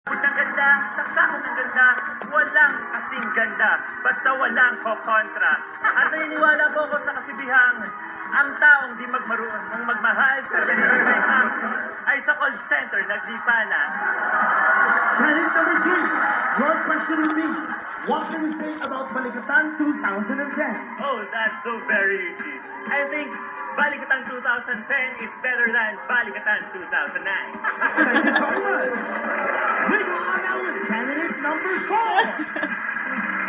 Ng ganda, saksakan ng ganda, walang kasing ganda, basta walang kokontra. At naniniwala po ako sa kasibihang, ang taong di magmahal sa ganito ay sa call center nagdipana. Challenge number 3. Your question will be, what can you say about Balikatan 2010? Oh, that's so very easy. I think Balikatan 2010 is better than Balikatan 2009. Thank you so much. We go on now with candidate number 4.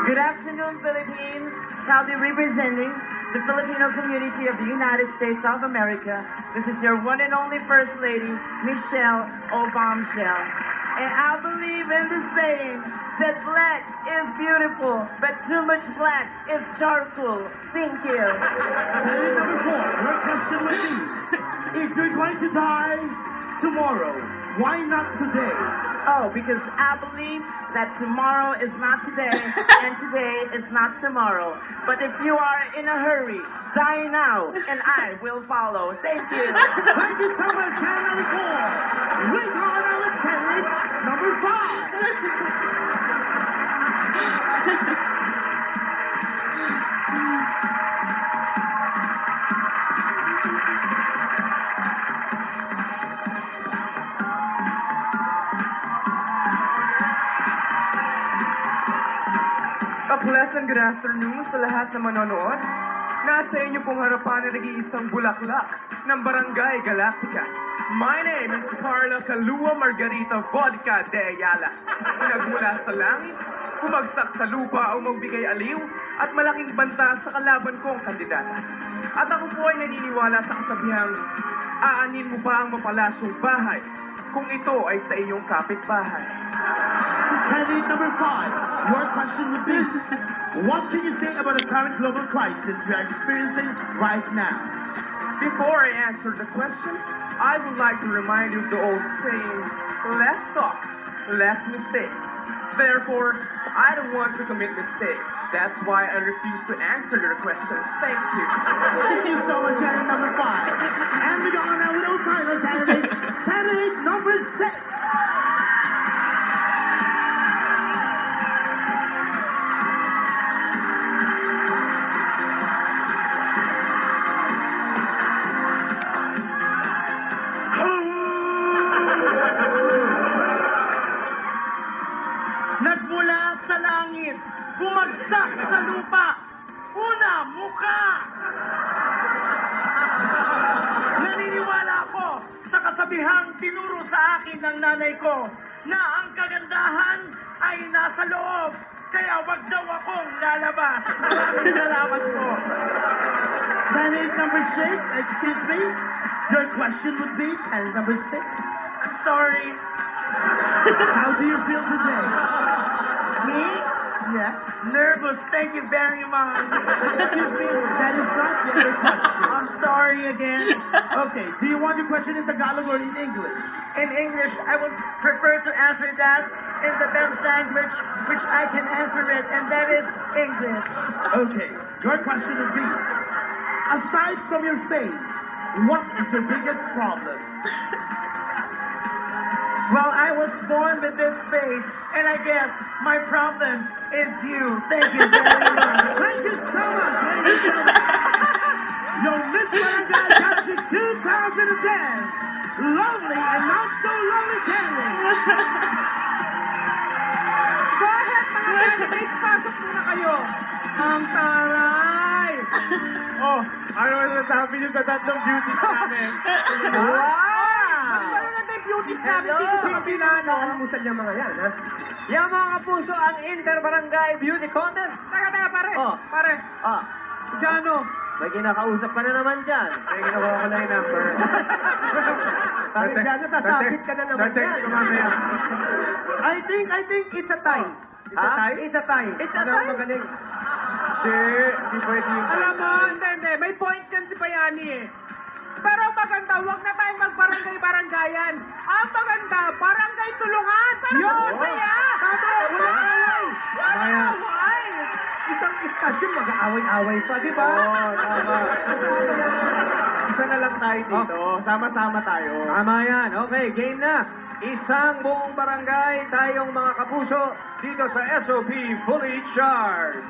Good afternoon, Philippines. Proudly representing the Filipino community of the United States of America. This is your one and only First Lady, Michelle Obamshell. And I believe in the saying that black is beautiful, but too much black is charcoal. Thank you. Candidate number 4. Your question will be, if you're going to die tomorrow, why not today? Oh, because I believe that tomorrow is not today, and today is not tomorrow. But if you are in a hurry, die now, and I will follow. Thank you. Thank you so much, candidate number 4. We go on now with candidate number 5. A pleasant good afternoon sa lahat na manonood. Nasa inyo pong harapan na nag-iisang bulaklak ng Barangay Galactica. My name is Carla Kalua Margarita Vodka de Ayala. Nagmula sa langit, bumagsak sa lupa o magbigay aliw at malaking banta sa kalaban kong kandidata. At ako po ay naniniwala sa kasabihang, aanin mo ba ang mapalasyong bahay kung ito ay sa iyong kapitbahay? Candidate number 5. Your question would be, what can you say about the current global crisis we are experiencing right now? Before I answer the question, I would like to remind you of the old saying, less talk, less mistake. Therefore, I don't want to commit mistakes. That's why I refuse to answer your question. Thank you. Thank you so much, candidate number 5. And we go on now with our final candidate, candidate number 6. Nagmula sa langit, bumagsak sa lupa, una, mukha! Naniniwala ako sa kasabihang tinuro sa akin ng nanay ko na ang kagandahan ay nasa loob, kaya wag daw akong lalabas. Maraming salamat po. Candidate number 6, excuse me. Your question would be, candidate number 6. I'm sorry. How do you feel today? Me? Yeah. Nervous, thank you very much. Excuse me, that is not your question. I'm sorry again. Okay, do you want your question in Tagalog or in English? In English, I would prefer to answer that in the best language which I can answer it, and that is English. Okay, your question would be, aside from your face, what is your biggest problem? Well, I was born with this face, and I guess my problem is you. Thank you very much. Thank you so much, ladies and gentlemen. Your Miss Barangay Galaxy 2010. Lovely and not so lovely candidate. Go ahead, mga candidates. Pasok muna kayo. Ang taray! Oh, ano masasabi niyo sa tatlong beauty namin? Wow! Magkaroon na tayo beauty namin dito sa Pilipino. Alimusan niya mga yan, ha? Yan mga kapuso, ang Inter-Barangay Beauty Contest. Teka, pare. Oh. Pare. Ah, Jano. may kinakausap ka na naman dyan. May kinukuha ko na yung number. Bakit dyan natasabit ka na naman Natext yan? ko mamaya. I think it's a tie. It's a tie? It's a tie. It's a Ano tie? magaling? Hindi pwede yung... Alam mo, hindi. May point yan si Bayani eh. Pero maganda, huwag na tayong magbarangay-barangayan. Ang maganda, barangay tulungan para mas masaya. Tama! Wala! Tama yan. Kasi mag-aaway-away pa, di ba? Oo, tama. Isa na lang tayo dito. Sama-sama tayo. Tama yan. Okay, game na. Isang buong barangay, tayong mga kapuso, dito sa SOP Fully Charged.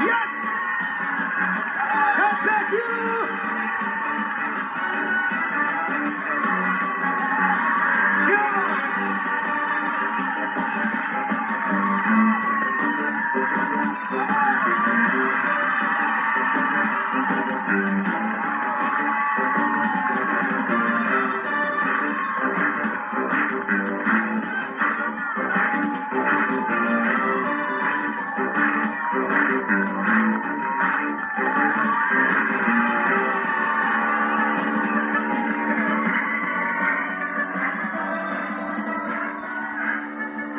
Yes! God bless you!